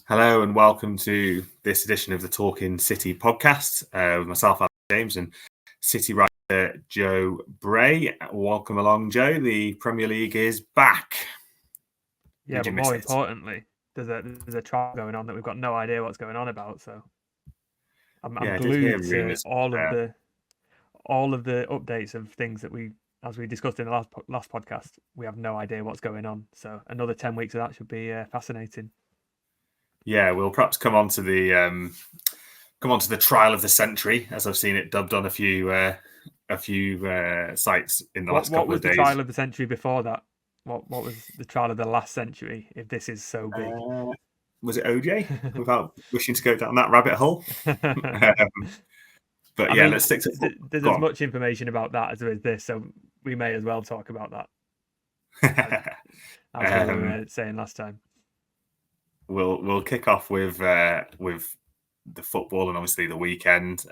Hello and welcome to this edition of the Talking City podcast with myself, Alex James, and City writer Joe Bray. Welcome along, Joe. The Premier League is back. Yeah, but more importantly, there's a trial going on that we've got no idea what's going on about. So I'm glued to all of the updates of things that as we discussed in the last podcast, we have no idea what's going on. So another 10 weeks of that should be fascinating. Yeah, we'll perhaps come on to the trial of the century, as I've seen it dubbed on a few sites in the last couple of days. What was the trial of the century before that? What was the trial of the last century? If this is so big, was it OJ? Without wishing to go down that rabbit hole. But yeah, let's stick to football. There's as much information about that as there is this, so we may as well talk about that. As we were saying last time. We'll kick off with the football and obviously the weekend.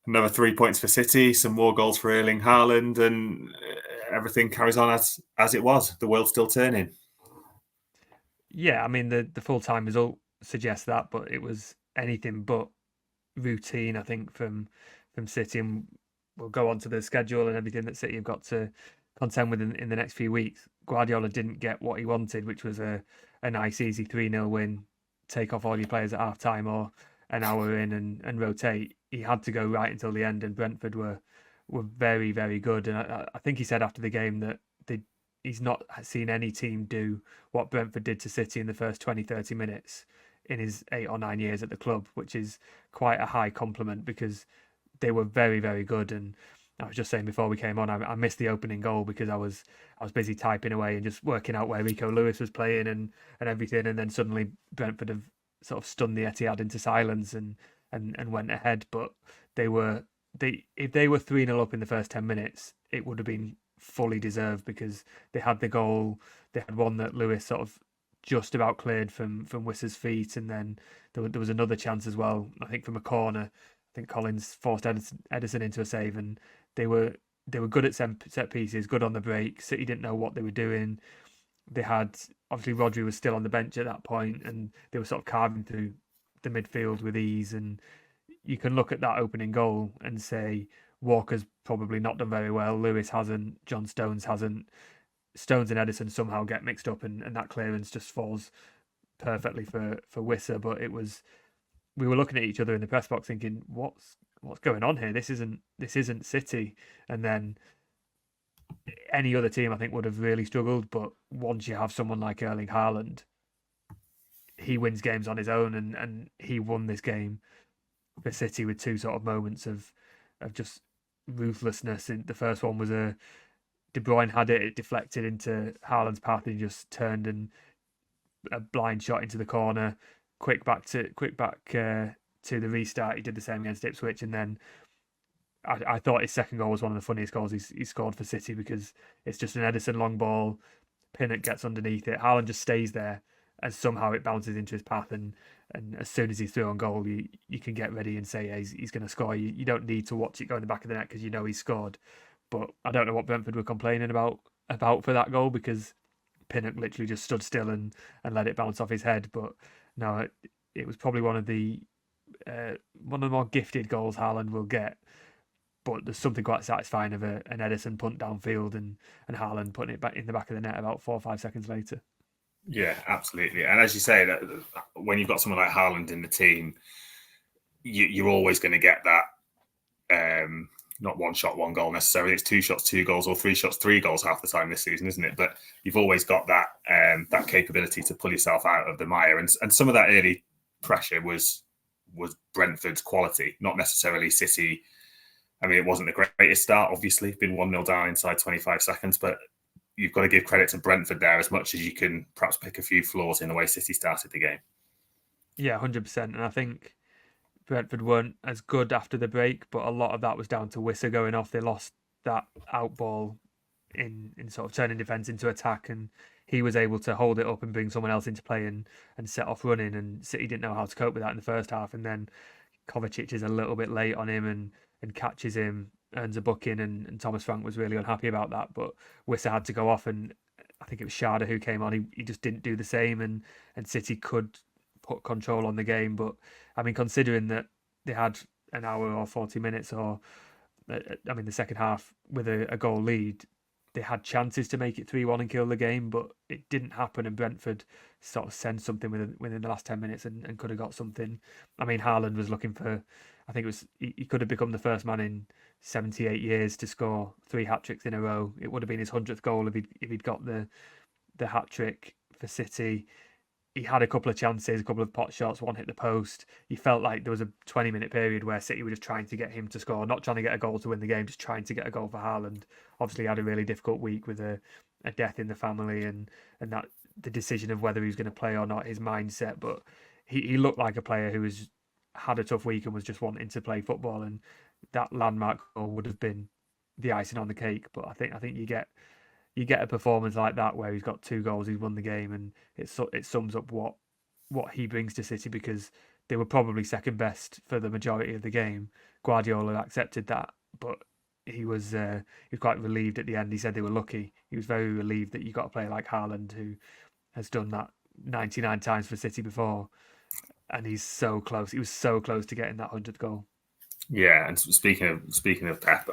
Another 3 points for City, some more goals for Erling Haaland, and everything carries on as it was. The world's still turning. Yeah, I mean the full-time result suggests that, but it was anything but routine, I think, from City, and we'll go on to the schedule and everything that City have got to contend with in the next few weeks. Guardiola didn't get what he wanted, which was a nice, easy 3-0 win, take off all your players at half-time or an hour in and rotate. He had to go right until the end, and Brentford were very, very good. And I think he said after the game that he's not seen any team do what Brentford did to City in the first 20, 30 minutes in his 8 or 9 years at the club, which is quite a high compliment because they were very, very good. And I was just saying before we came on, I missed the opening goal because I was busy typing away and just working out where Rico Lewis was playing and everything. And then suddenly Brentford have sort of stunned the Etihad into silence and went ahead. But if they were 3-0 up in the first 10 minutes, it would have been fully deserved because they had the goal. They had one that Lewis sort of just about cleared from Wissa's feet, and then there was another chance as well, I think from a corner. I think Collins forced Ederson into a save, and they were good at set pieces, good on the break. City didn't know what they were doing. They had, obviously Rodri was still on the bench at that point, and they were sort of carving through the midfield with ease. And you can look at that opening goal and say Walker's probably not done very well. Lewis hasn't. John Stones hasn't. Stones and Ederson somehow get mixed up, and that clearance just falls perfectly for Wissa. But we were looking at each other in the press box thinking, what's going on here? This isn't City. And then any other team I think would have really struggled. But once you have someone like Erling Haaland, he wins games on his own, and he won this game for City with two sort of moments of just ruthlessness. And the first one was De Bruyne had it deflected into Haaland's path, and he just turned and a blind shot into the corner. Quick back to the restart. He did the same against Ipswich, and then I thought his second goal was one of the funniest goals he scored for City because it's just an Ederson long ball. Pinnock gets underneath it. Haaland just stays there, and somehow it bounces into his path. And as soon as he's through on goal, you can get ready and say, yeah, he's going to score. You don't need to watch it go in the back of the net because you know he's scored. But I don't know what Brentford were complaining about for that goal because Pinnock literally just stood still and let it bounce off his head. But no, it was probably one of the more gifted goals Haaland will get. But there's something quite satisfying of an Ederson punt downfield and Haaland putting it back in the back of the net about 4 or 5 seconds later. Yeah, absolutely. And as you say, that when you've got someone like Haaland in the team, you're always going to get that. Not one shot, one goal necessarily. It's 2 shots, 2 goals, or 3 shots, 3 goals half the time this season, isn't it? But you've always got that that capability to pull yourself out of the mire. And some of that early pressure was Brentford's quality, not necessarily City. I mean, it wasn't the greatest start, obviously. Been 1-0 down inside 25 seconds, but you've got to give credit to Brentford there as much as you can perhaps pick a few flaws in the way City started the game. Yeah, 100%. And I think Brentford weren't as good after the break, but a lot of that was down to Wissa going off. They lost that out ball in sort of turning defence into attack, and he was able to hold it up and bring someone else into play and set off running. And City didn't know how to cope with that in the first half. And then Kovacic is a little bit late on him and catches him, earns a booking, and Thomas Frank was really unhappy about that. But Wissa had to go off, and I think it was Sharda who came on. He just didn't do the same, and City could put control on the game. But I mean, considering that they had an hour or 40 minutes, or I mean, the second half with a goal lead, they had chances to make it 3-1 and kill the game, but it didn't happen. And Brentford sort of sensed something within the last 10 minutes and could have got something. I mean, Haaland was looking for, I think it was, he could have become the first man in 78 years to score 3 hat-tricks in a row. It would have been his 100th goal if he'd got the hat-trick for City. He had a couple of chances, a couple of pot shots, one hit the post. He felt like there was a 20-minute period where City were just trying to get him to score, not trying to get a goal to win the game, just trying to get a goal for Haaland. Obviously, he had a really difficult week with a death in the family and that the decision of whether he was going to play or not, his mindset. But he looked like a player who had a tough week and was just wanting to play football. And that landmark goal would have been the icing on the cake. But I think you get a performance like that where he's got 2 goals, he's won the game, and it sums up what he brings to City, because they were probably second best for the majority of the game. Guardiola accepted that, but he was quite relieved at the end. He said they were lucky. He was very relieved that you got a player like Haaland, who has done that 99 times for City before, and he's so close. He was so close to getting that 100th goal. Yeah, and speaking of Pep,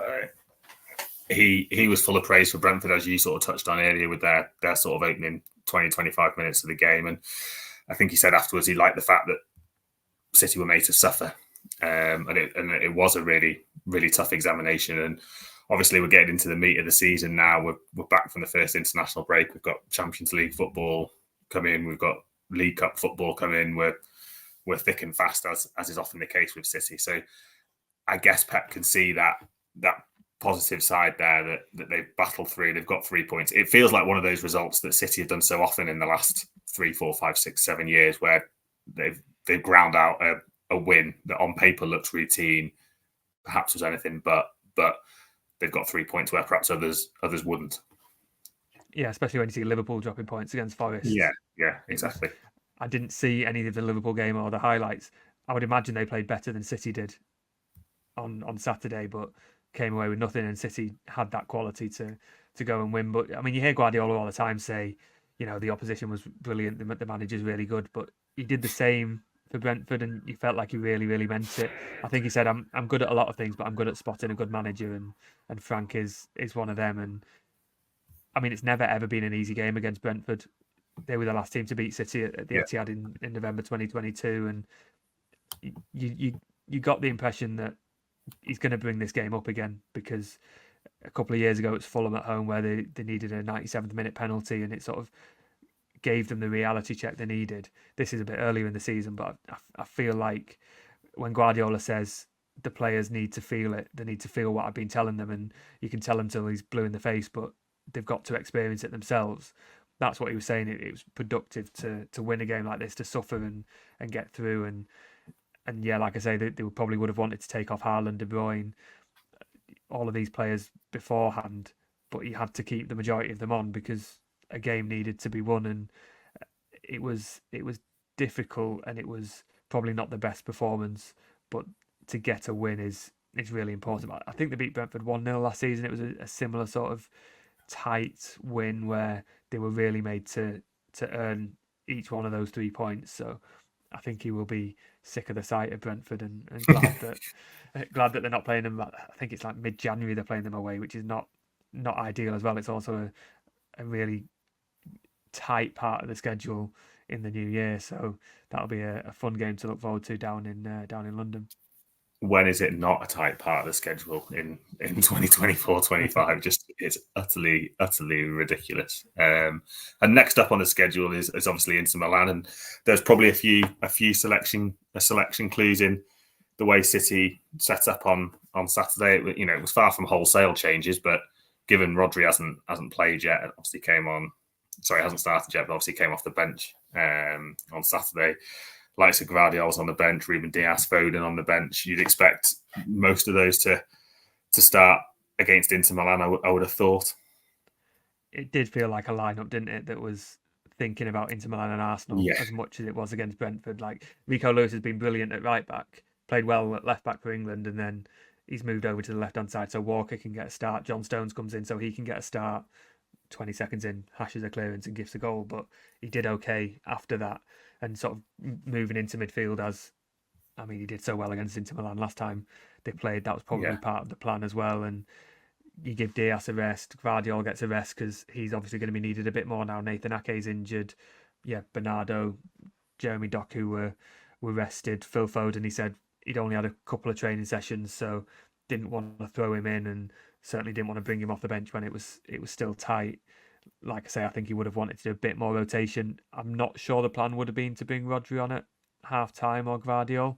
he was full of praise for Brentford, as you sort of touched on earlier, with their sort of opening 20-25 minutes of the game. And I think he said afterwards he liked the fact that City were made to suffer. And it was a really, really tough examination. And obviously we're getting into the meat of the season now. We're back from the first international break. We've got Champions League football come in. We've got League Cup football come in. We're thick and fast, as is often the case with City. So I guess Pep can see that positive side there, that they've battled through. They've got 3 points. It feels like one of those results that City have done so often in the last 3, 4, 5, 6, 7 years, where they've ground out a win that on paper looks routine, perhaps was anything but they've got 3 points where perhaps others wouldn't. Yeah, especially when you see Liverpool dropping points against Forest. Yeah, exactly. I didn't see any of the Liverpool game or the highlights. I would imagine they played better than City did on Saturday, but came away with nothing, and City had that quality to go and win. But I mean, you hear Guardiola all the time say, the opposition was brilliant, the manager's really good, but he did the same for Brentford, and you felt like he really, really meant it. I think he said, I'm good at a lot of things, but I'm good at spotting a good manager, and Frank is one of them. And I mean, it's never ever been an easy game against Brentford. They were the last team to beat City at the Etihad in November 2022, and you got the impression that he's going to bring this game up again, because a couple of years ago it's Fulham at home where they needed a 97th minute penalty, and it sort of gave them the reality check they needed. This is a bit earlier in the season, but I feel like when Guardiola says the players need to feel it, they need to feel what I've been telling them, and you can tell them till he's blue in the face, but they've got to experience it themselves. That's what he was saying. It was productive to win a game like this, to suffer and get through. And yeah, like I say, they probably would have wanted to take off Haaland, De Bruyne, all of these players beforehand, but you had to keep the majority of them on because a game needed to be won, and it was difficult, and it was probably not the best performance, but to get a win is really important. I think they beat Brentford 1-0 last season. It was a similar sort of tight win where they were really made to earn each one of those 3 points. So I think he will be sick of the sight of Brentford and glad that they're not playing them. I think it's like mid-January they're playing them away, which is not ideal as well. It's also a really tight part of the schedule in the new year, so that'll be a fun game to look forward to down in London. When is it not a tight part of the schedule in 2024-25? Just it's utterly ridiculous. And next up on the schedule is obviously Inter Milan, and there's probably a few selection clues in the way City set up on Saturday. It was far from wholesale changes, but given Rodri hasn't played yet, obviously hasn't started yet, but obviously came off the bench on Saturday. Likes of Gvardiol's on the bench, Ruben Dias, Foden on the bench. You'd expect most of those to start against Inter Milan, I would have thought. It did feel like a lineup, didn't it, that was thinking about Inter Milan and Arsenal as much as it was against Brentford. Like, Rico Lewis has been brilliant at right back, played well at left back for England, and then he's moved over to the left-hand side so Walker can get a start. John Stones comes in so he can get a start. 20 seconds in, hashes a clearance and gives a goal. But he did okay after that, and sort of moving into midfield he did so well against Inter Milan last time they played. That was probably part of the plan as well. And you give Diaz a rest, Gvardiol gets a rest because he's obviously going to be needed a bit more now. Nathan Ake's injured. Yeah, Bernardo, Jeremy Doku were rested. Phil Foden, he said he'd only had a couple of training sessions, so didn't want to throw him in, and certainly didn't want to bring him off the bench when it was still tight. Like I say, I think he would have wanted to do a bit more rotation. I'm not sure the plan would have been to bring Rodri on at half time or Gvardiol,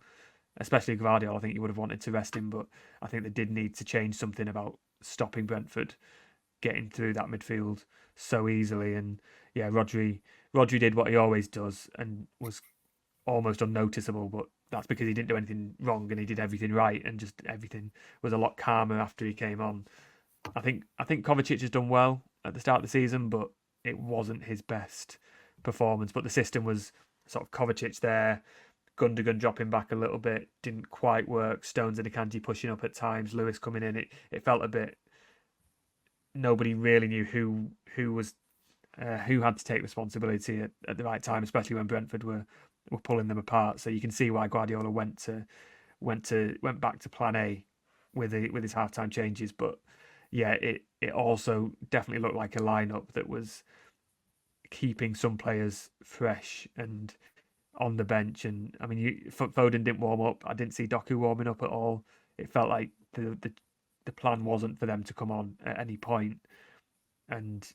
especially Gvardiol. I think he would have wanted to rest him, but I think they did need to change something about stopping Brentford getting through that midfield so easily. And yeah, Rodri did what he always does and was almost unnoticeable, but that's because he didn't do anything wrong and he did everything right, and just everything was a lot calmer after he came on. I think Kovacic has done well at the start of the season, but it wasn't his best performance. But the system was sort of Kovacic there, Gundogan dropping back a little bit, didn't quite work. Stones and Akanji pushing up at times, Lewis coming in. It felt a bit. Nobody really knew who was who had to take responsibility at the right time, especially when Brentford were pulling them apart. So you can see why Guardiola went back to Plan A with his halftime changes. But yeah, it also definitely looked like a lineup that was keeping some players fresh and on the bench. And I mean, Foden didn't warm up. I didn't see Doku warming up at all. It felt like the plan wasn't for them to come on at any point. And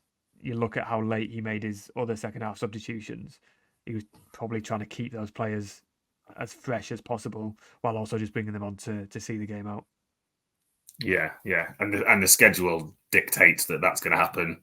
you look at how late he made his other second half substitutions. He was probably trying to keep those players as fresh as possible while also just bringing them on to see the game out. Yeah, and the schedule dictates that that's going to happen,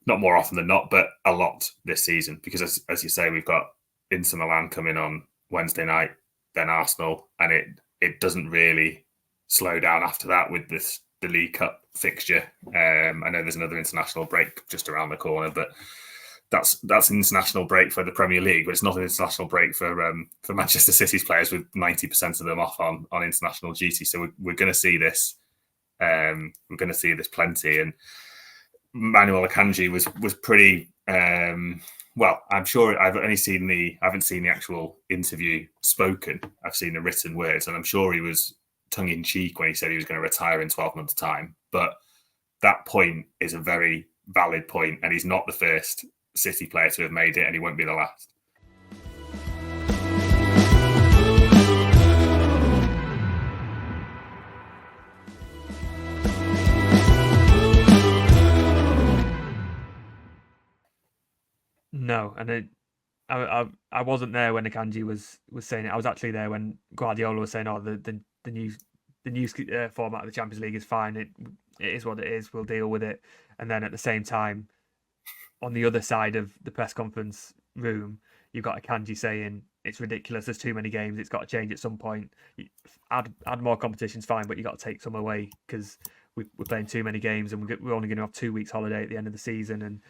not more often than not, but a lot this season, because as you say, we've got Inter Milan coming on Wednesday night, then Arsenal, and it doesn't really slow down after that with the League Cup fixture. I know there's another international break just around the corner, but that's an international break for the Premier League, but it's not an international break for Manchester City's players, with 90% of them off on international duty. So we're going to see this. We're going to see this plenty. And Manuel Akanji was pretty. Well, I'm sure I haven't seen the actual interview spoken. I've seen the written words, and I'm sure he was tongue in cheek when he said he was going to retire in 12 months' time. But that point is a very valid point, and he's not the first City player to have made it, and he won't be the last. No, and I wasn't there when Akanji was saying it. I was actually there when Guardiola was saying, "Oh, the new format of the Champions League is fine. It is what it is. We'll deal with it." And then at the same time, on the other side of the press conference room, you've got Akanji saying it's ridiculous. There's too many games. It's got to change at some point. Add more competition's fine, but you got to take some away because we're playing too many games, and we're only going to have 2 weeks holiday at the end of the season. And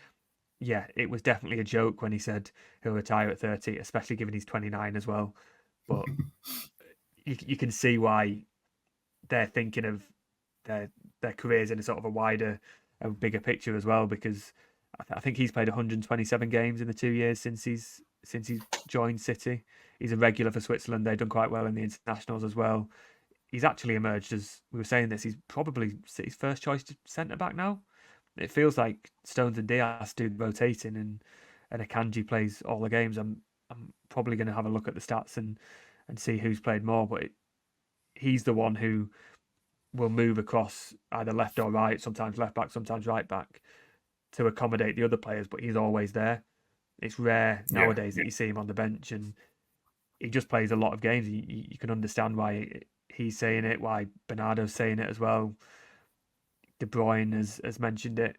yeah, it was definitely a joke when he said he'll retire at 30, especially given he's 29 as well. But you can see why they're thinking of their careers in a sort of a bigger picture as well, because I think he's played 127 games in the 2 years since he's joined City. He's a regular for Switzerland. They've done quite well in the internationals as well. He's actually emerged as, we were saying this, he's probably City's first choice centre back now. It feels like Stones and Diaz do the rotating, and Akanji plays all the games. I'm probably going to have a look at the stats and see who's played more, but he's the one who will move across either left or right, sometimes left back, sometimes right back, to accommodate the other players, but he's always there. It's rare nowadays that you see him on the bench, and he just plays a lot of games. You can understand why he's saying it, why Bernardo's saying it as well. De Bruyne has mentioned it.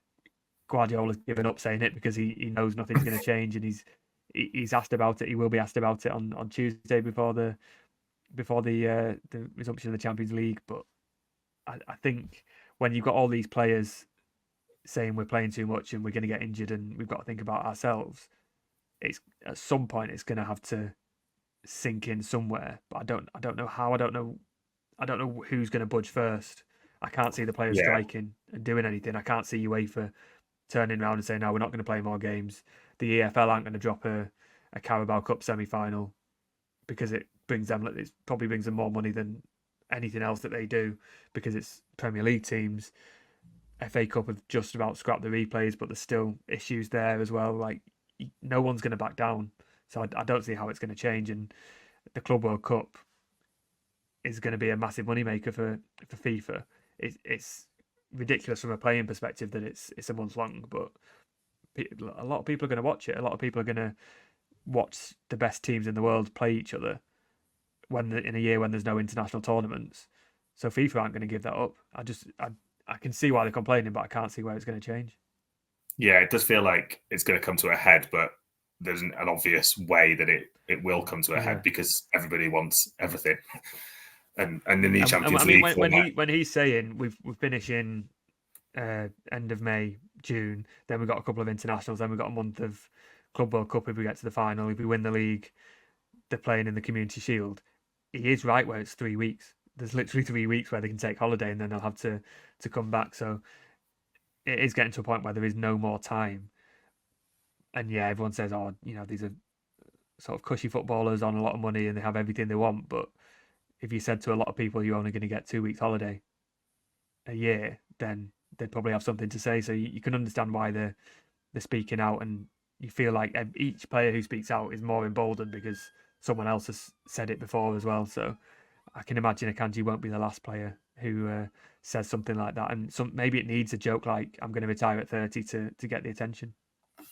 Guardiola's given up saying it because he knows nothing's going to change, and he's asked about it. He will be asked about it on Tuesday before the resumption of the Champions League. But I think when you've got all these players saying we're playing too much and we're going to get injured and we've got to think about ourselves, it's at some point it's going to have to sink in somewhere. But I don't know how. I don't know who's going to budge first. I can't see the players striking and doing anything. I can't see UEFA turning around and saying, no, we're not going to play more games. The EFL aren't going to drop a Carabao Cup semi-final because it probably brings them more money than anything else that they do, because it's Premier League teams. FA Cup have just about scrapped the replays, but there's still issues there as well. Like, no one's going to back down. So I don't see how it's going to change. And the Club World Cup is going to be a massive moneymaker for FIFA. It's ridiculous from a playing perspective that it's a month long, but a lot of people are going to watch it. A lot of people are going to watch the best teams in the world play each other in a year when there's no international tournaments. So FIFA aren't going to give that up. I can see why they're complaining, but I can't see where it's going to change. Yeah, it does feel like it's going to come to a head, but there's an obvious way that it will come to a head, because everybody wants everything. And in the Champions League when he's saying we've finished in end of May, June, then we've got a couple of internationals, then we've got a month of Club World Cup if we get to the final. If we win the league, they're playing in the Community Shield. He is right where it's 3 weeks. There's literally 3 weeks where they can take holiday and then they'll have to come back. So it is getting to a point where there is no more time. And yeah, everyone says, oh, these are sort of cushy footballers on a lot of money and they have everything they want. But if you said to a lot of people you're only going to get 2 weeks holiday a year, then they'd probably have something to say. So you can understand why they're speaking out, and you feel like each player who speaks out is more emboldened because someone else has said it before as well. So I can imagine Akanji won't be the last player who says something like that, and maybe it needs a joke like "I'm going to retire at 30" to get the attention.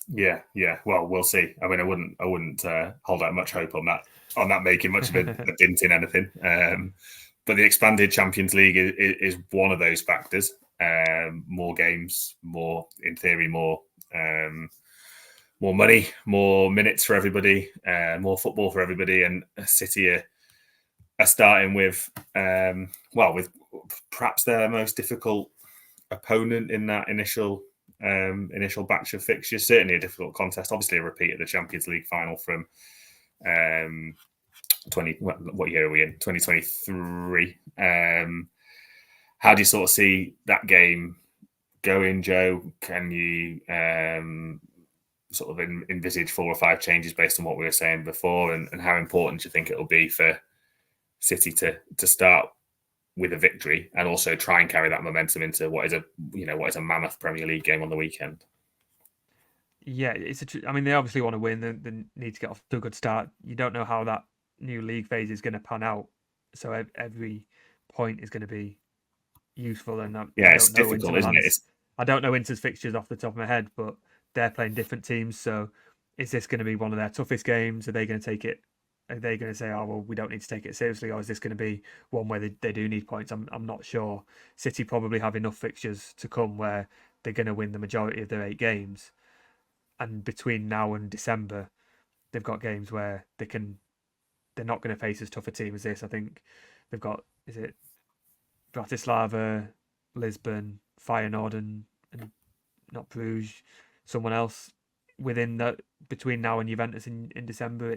Yeah. Well, we'll see. I mean, I wouldn't hold out much hope on that making much of a dent in anything. But the expanded Champions League is one of those factors. More games, in theory, more money, more minutes for everybody, more football for everybody, and City are starting with with perhaps their most difficult opponent in that initial batch of fixtures. Certainly a difficult contest. Obviously, a repeat of the Champions League final from 20. What year are we in? 2023. How do you sort of see that game going, Joe? Can you sort of envisage 4 or 5 changes based on what we were saying before, and how important do you think it will be for City to start with a victory and also try and carry that momentum into what is a mammoth Premier League game on the weekend? Yeah, I mean, they obviously want to win. They need to get off to a good start. You don't know how that new league phase is going to pan out, so every point is going to be useful. And it's difficult, isn't it? I don't know Inter's fixtures off the top of my head, but they're playing different teams. So is this going to be one of their toughest games? Are they going to take it? Are they going to say, oh, well, we don't need to take it seriously? Or is this going to be one where they do need points? I'm not sure. City probably have enough fixtures to come where they're going to win the majority of their 8 games. And between now and December, they've got games where they're not going to face as tough a team as this. I think they've got, is it Bratislava, Lisbon, Feyenoord, and not Bruges, someone else within that, between now and Juventus in December.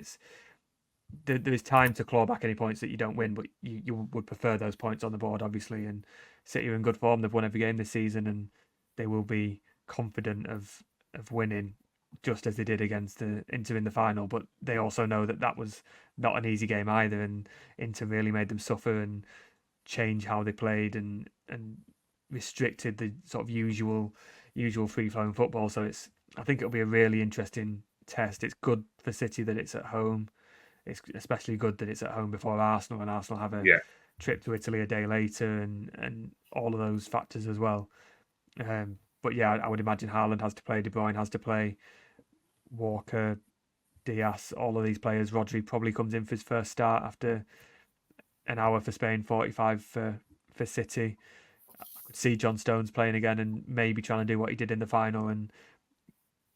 There is time to claw back any points that you don't win, but you would prefer those points on the board, obviously. And City are in good form. They've won every game this season, and they will be confident of winning, just as they did against Inter in the final. But they also know that was not an easy game either, and Inter really made them suffer and change how they played and restricted the sort of usual free-flowing football. So I think it'll be a really interesting test. It's good for City that it's at home. It's especially good that it's at home before Arsenal, and Arsenal have a trip to Italy a day later, and all of those factors as well. But yeah, I would imagine Haaland has to play, De Bruyne has to play, Walker, Diaz, all of these players. Rodri probably comes in for his first start after an hour for Spain, 45 for City. I could see John Stones playing again and maybe trying to do what he did in the final and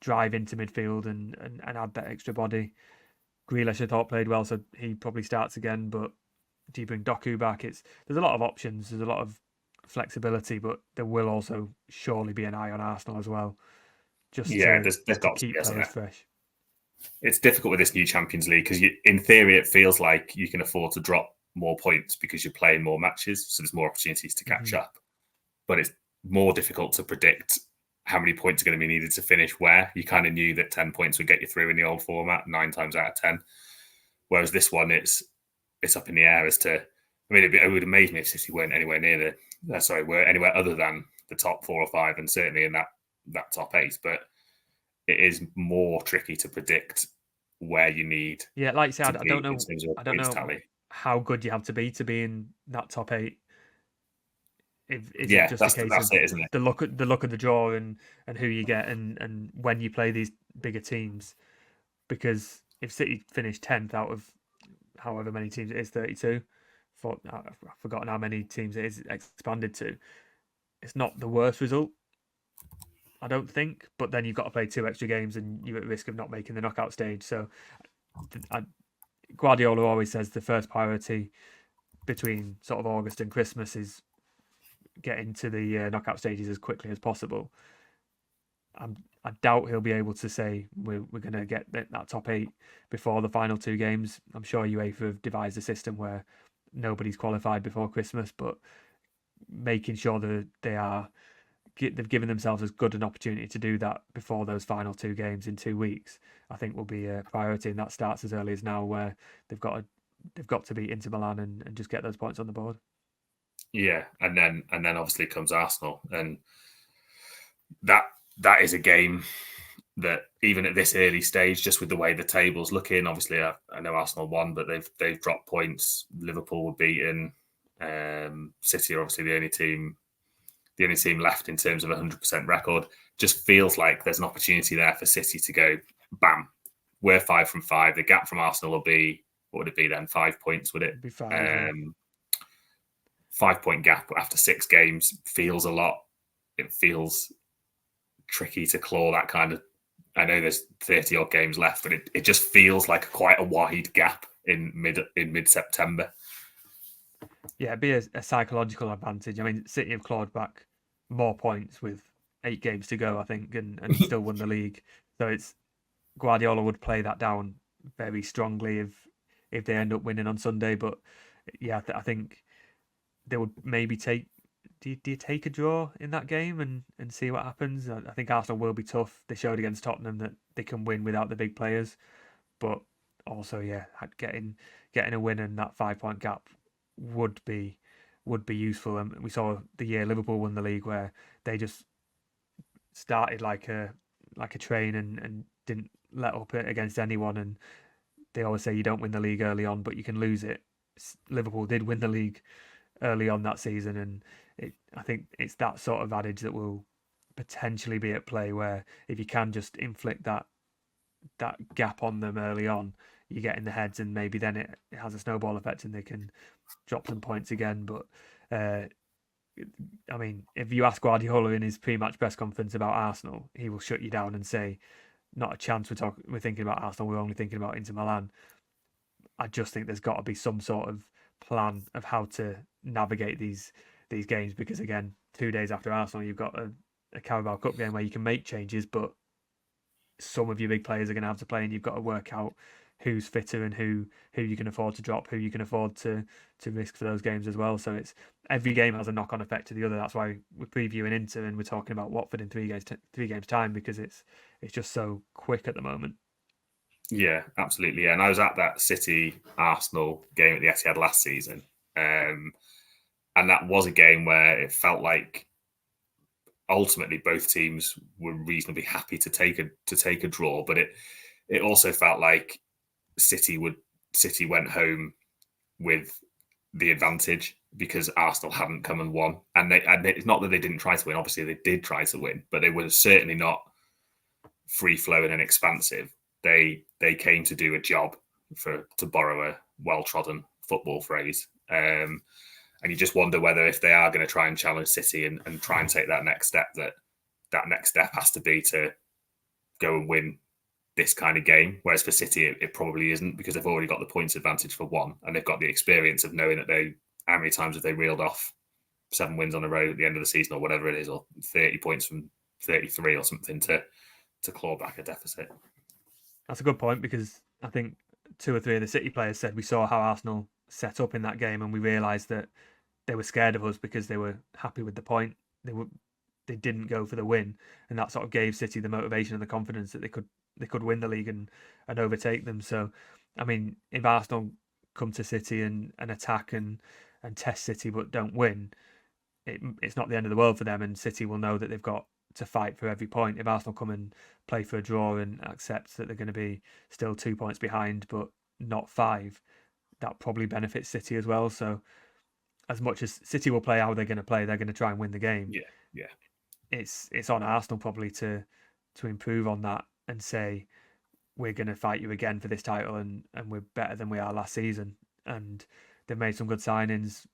drive into midfield and add that extra body. Grealish, I thought, played well, so he probably starts again. But do you bring Doku back? There's a lot of options. There's a lot of flexibility, but there will also surely be an eye on Arsenal as well. There's got to keep players fresh. It's difficult with this new Champions League because, in theory, it feels like you can afford to drop more points because you're playing more matches, so there's more opportunities to catch up. But it's more difficult to predict how many points are going to be needed to finish where. You kind of knew that 10 points would get you through in the old format 9 times out of 10. Whereas this one, it's up in the air as to. I mean, it would amaze me if City weren't anywhere near were anywhere other than the top 4 or 5, and certainly in that top 8. But it is more tricky to predict where you need. Yeah, like you said, I don't know. In terms of I don't know tally. how good you have to be in that top 8. Is it Yeah, just a that's case of it, isn't it? the look of the draw and who you get and when you play these bigger teams? Because if City finish 10th out of however many teams it is, 32, I've forgotten how many teams it is expanded to. It's not the worst result, I don't think. But then you've got to play 2 extra games and you're at risk of not making the knockout stage. So Guardiola always says the first priority between sort of August and Christmas is getting to the knockout stages as quickly as possible. I doubt he'll be able to say we're going to get that top 8 before the final 2 games. I'm sure UEFA have devised a system where nobody's qualified before Christmas, but making sure that they've given themselves as good an opportunity to do that before those final 2 games in 2 weeks, I think will be a priority, and that starts as early as now, where they've got to beat Inter Milan and just get those points on the board. Yeah, and then obviously comes Arsenal, and that is a game that even at this early stage, just with the way the table's looking, obviously I know Arsenal won, but they've dropped points. Liverpool were beaten. City are obviously the only team left in terms of 100% record. Just feels like there's an opportunity there for City to go, bam, we're 5 from 5. The gap from Arsenal will be, what would it be then? 5 points, would it? It'd be 5. Yeah. 5-point gap after 6 games feels a lot. It feels tricky to claw that kind of. I know there's 30 odd games left, but it just feels like quite a wide gap in mid September. Yeah, it'd be a psychological advantage. I mean, City have clawed back more points with 8 games to go, I think, and still won the league. So it's Guardiola would play that down very strongly if they end up winning on Sunday. But yeah, I think they would maybe take. Do you take a draw in that game and see what happens? I think Arsenal will be tough. They showed against Tottenham that they can win without the big players, but also getting a win and that 5-point gap would be useful. And we saw the year Liverpool won the league where they just started like a train and didn't let up it against anyone. And they always say you don't win the league early on, but you can lose it. Liverpool did win the league early on that season, and I think it's that sort of adage that will potentially be at play, where if you can just inflict that gap on them early on, you get in the heads, and maybe then it has a snowball effect and they can drop some points again. But I mean, if you ask Guardiola in his pre-match press conference about Arsenal, he will shut you down and say, not a chance we're thinking about Arsenal, we're only thinking about Inter Milan. I just think there's got to be some sort of plan of how to navigate these games, because again, 2 days after Arsenal, you've got a Carabao Cup game where you can make changes, but some of your big players are going to have to play, and you've got to work out who's fitter and who you can afford to drop, who you can afford to risk for those games as well. So it's every game has a knock-on effect to the other. That's why we're previewing Inter and we're talking about Watford in 3 games time, because it's just so quick at the moment. Yeah, absolutely. And I was at that City Arsenal game at the Etihad last season, and that was a game where it felt like ultimately both teams were reasonably happy to take a draw, but it also felt like City went home with the advantage because Arsenal hadn't come and won, and it's not that they didn't try to win. Obviously, they did try to win, but they were certainly not free flowing and expansive. They came to do a job, to borrow a well-trodden football phrase. And you just wonder whether, if they are going to try and challenge City and try and take that next step, that next step has to be to go and win this kind of game. Whereas for City, it probably isn't, because they've already got the points advantage for one, and they've got the experience of knowing that how many times have they reeled off 7 wins on a row at the end of the season, or whatever it is, or 30 points from 33 or something to claw back a deficit. That's a good point, because I think 2 or 3 of the City players said we saw how Arsenal set up in that game and we realised that they were scared of us because they were happy with the point. they didn't go for the win, and that sort of gave City the motivation and the confidence that they could win the league and overtake them. So, I mean, if Arsenal come to City and attack and test City but don't win, it's not the end of the world for them, and City will know that they've got to fight for every point. If Arsenal come and play for a draw and accept that they're going to be still 2 points behind but not 5, that probably benefits City as well. So as much as City will play how they're going to play, they're going to try and win the game. Yeah. It's on Arsenal probably to improve on that and say, we're going to fight you again for this title, and we're better than we are last season. And they've made some good signings.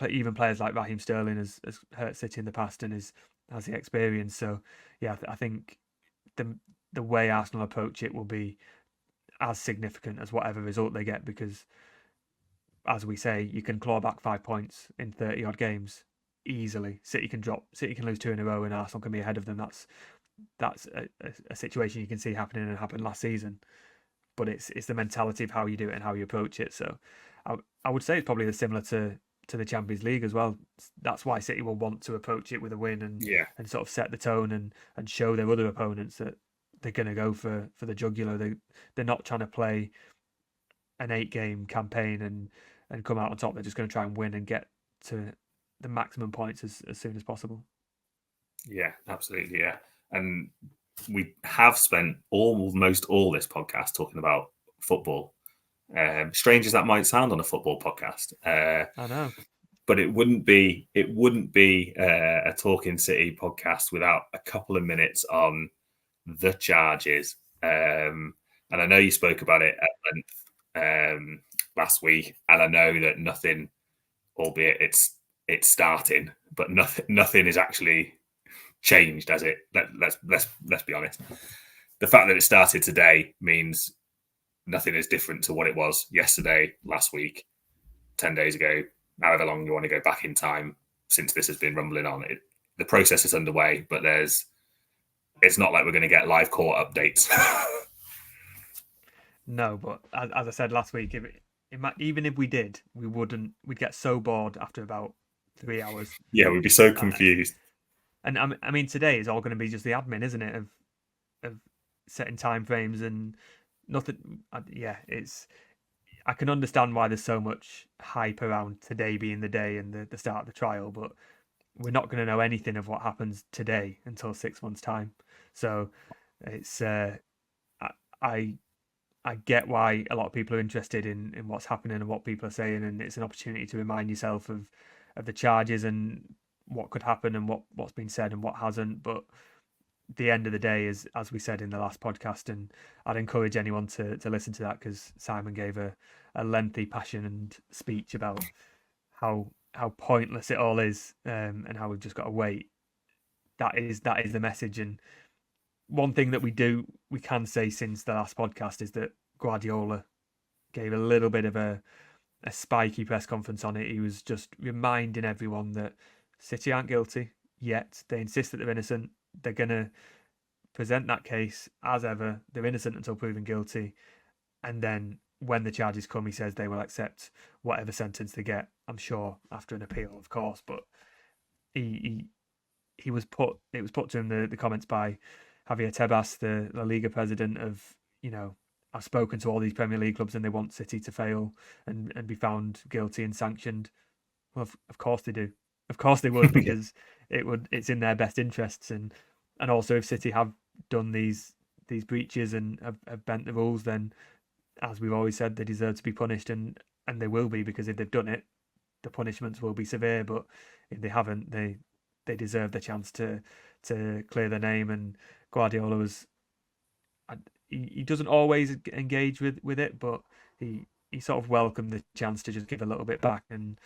Even players like Raheem Sterling has hurt City in the past and has the experience. So yeah, I think the way Arsenal approach it will be as significant as whatever result they get, because as we say, you can claw back 5 points in 30 odd games easily. City can lose 2 in a row and Arsenal can be ahead of them. That's a situation you can see happening and happened last season. But it's the mentality of how you do it and how you approach it. So I would say it's probably similar to the Champions League as well. That's why City will want to approach it with a win and sort of set the tone and show their other opponents that they're going to go for the jugular. They're not trying to play an 8-game campaign and come out on top. They're just going to try and win and get to the maximum points as soon as possible. Yeah, absolutely. Yeah. And we have spent almost all this podcast talking about football. Strange as that might sound on a football podcast, I know, but it wouldn't be a Talking City podcast without a couple of minutes on the charges. And I know you spoke about it at length last week, and I know that nothing, albeit it's starting, but nothing is actually changed, has it? Let's be honest. The fact that it started today means nothing is different to what it was yesterday, last week, 10 days ago, however long you want to go back in time since this has been rumbling on. The process is underway, but it's not like we're going to get live court updates. No, but as I said last week, even if we did, we'd get so bored after about 3 hours. Yeah, we'd be so confused. And I mean, today is all going to be just the admin, isn't it? Of setting timeframes and nothing. Yeah, I can understand why there's so much hype around today being the day and the start of the trial, but we're not going to know anything of what happens today until 6 months' time. So it's I get why a lot of people are interested in what's happening and what people are saying, and it's an opportunity to remind yourself of the charges and what could happen and what's been said and what hasn't. But the end of the day is, as we said in the last podcast, and I'd encourage anyone to listen to that, because Simon gave a lengthy passionate speech about how pointless it all is, and how we've just got to wait. That is the message. And one thing that we can say since the last podcast is that Guardiola gave a little bit of a spiky press conference on it. He was just reminding everyone that City aren't guilty yet. They insist that they're innocent. They're going to present that case as ever. They're innocent until proven guilty. And then when the charges come, he says they will accept whatever sentence they get. I'm sure after an appeal, of course. But it was put to him, the comments by Javier Tebas, the La Liga president, of, I've spoken to all these Premier League clubs and they want City to fail and be found guilty and sanctioned. Well, of course they do. Of course they would, because it's in their best interests. And also, if City have done these breaches and have bent the rules, then, as we've always said, they deserve to be punished, and they will be, because if they've done it, the punishments will be severe. But if they haven't, they deserve the chance to clear their name. And Guardiola he doesn't always engage with it, but he sort of welcomed the chance to just give a little bit back and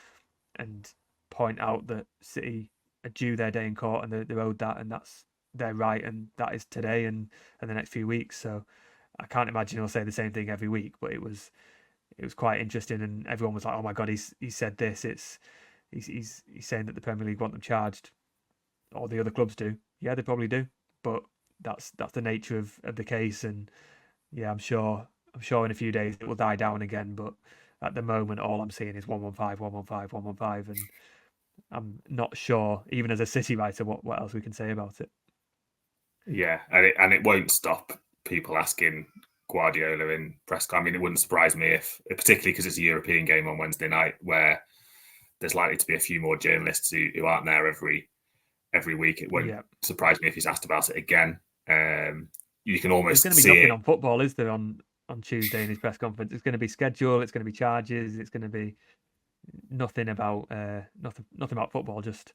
point out that City are due their day in court and they're owed that, and that's their right, and that is today and the next few weeks. So I can't imagine he'll say the same thing every week, but it was quite interesting, and everyone was like, "Oh my God, he said this." He's saying that the Premier League want them charged, or the other clubs do. Yeah, they probably do, but that's the nature of the case. And yeah, I'm sure in a few days it will die down again. But at the moment, all I'm seeing is 115, 115, 115, and I'm not sure, even as a City writer, what else we can say about it. Yeah, and it won't stop people asking Guardiola in press. I mean, it wouldn't surprise me if, particularly because it's a European game on Wednesday night, where there's likely to be a few more journalists who aren't there every week. It won't surprise me if he's asked about it again. You can almost There's going to be see nothing it on football, is there, on Tuesday in his press conference? It's going to be schedule, it's going to be charges, it's going to be nothing about football, just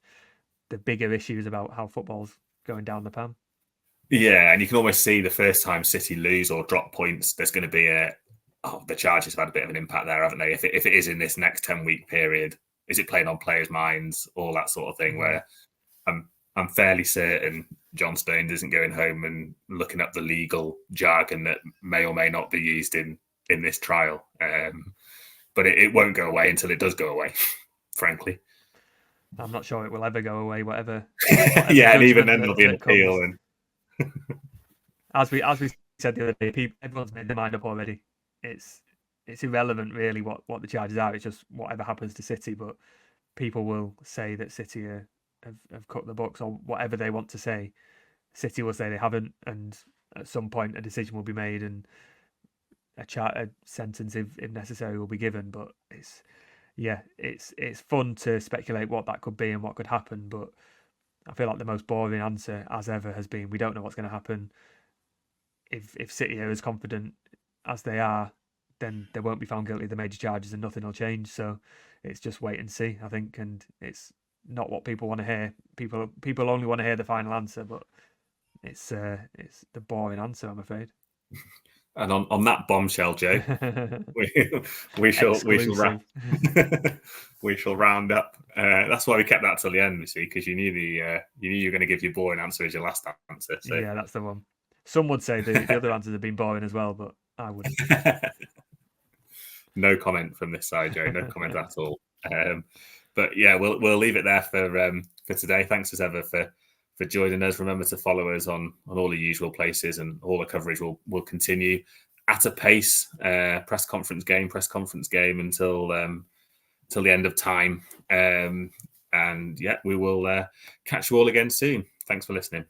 the bigger issues about how football's going down the pan. Yeah, and you can almost see the first time City lose or drop points, there's going to be the charges have had a bit of an impact there, haven't they? If it is in this next 10-week period, is it playing on players' minds, all that sort of thing? Where I'm fairly certain John Stones isn't going home and looking up the legal jargon that may or may not be used in this trial. But it won't go away until it does go away, frankly. I'm not sure it will ever go away, whatever yeah, and even then there'll be an appeal. And as we said the other day, everyone's made their mind up already. It's irrelevant really what the charges are. It's just whatever happens to City. But people will say that City have cut the books, or whatever they want to say. City will say they haven't, and at some point a decision will be made, and a sentence, if necessary, will be given. But it's fun to speculate what that could be and what could happen. But I feel like the most boring answer, as ever, has been we don't know what's going to happen. If City are as confident as they are, then they won't be found guilty of the major charges and nothing will change. So it's just wait and see, I think. And it's not what people want to hear. People only want to hear the final answer, but it's the boring answer, I'm afraid. And on that bombshell, Joe, we shall we shall round up. That's why we kept that till the end, you see, because you knew you were going to give your boring answer as your last answer. So. Yeah, that's the one. Some would say the other answers have been boring as well, but I wouldn't. No comment from this side, Joe. No comment at all. But yeah, we'll leave it there for today. Thanks as ever for joining us. Remember to follow us on all the usual places, and all the coverage will continue at a pace. Press conference game until the end of time. And yeah, we will catch you all again soon. Thanks for listening.